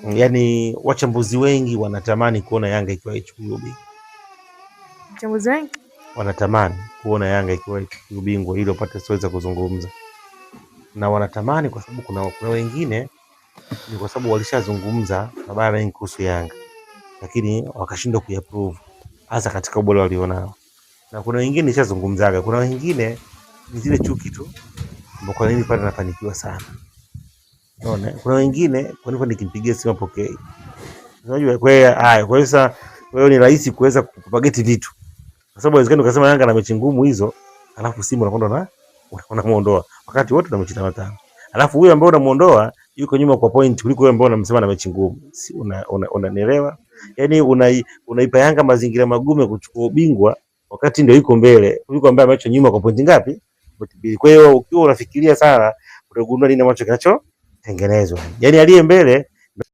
Yaani wachambuzi wengi wanatamani kuona Yanga ikiwa ichukue ubingwa. Wachambuzi wengi wanatamani kuona Yanga ikiwa ichukue ubingwa ili wapate siweza kuzungumza. Na wanatamani kwa sababu kuna wengine ni kwa sababu walishazungumza mabaya mengi kuhusu Yanga lakini wakashindwa kuapprove hasa katika ubora walionao. Na kuna wengine nishazungumzaga, kuna wengine ni zile chuki tu. Kwa nini pale nafanikiwa sana? Unaona? Kuna wengine kwa nini nikimpigia simu apokee? Unajua kwa hiyo sasa wewe ni rahisi kuweza kupageti vitu. Kwa sababu inawezekana ukasema Yanga na mechi ngumu hizo, alafu simu unakwenda unamuondoa. Wakati wote na mechi 5. Alafu huyo ambaye unamuondoa yuko nyuma kwa point kuliko wewe ambaye unamsema na mechi ngumu. Si unanielewa? Yaani unaipa Yanga mazingira magumu kuchukua ubingwa wakati ndio yuko mbele. Yuko ambaye ameacha nyuma kwa point ngapi? Point 2. Kwa hiyo ukiwa unafikiria sana utagundua nini ambacho kinachotengenezwa. Yaani aliye mbele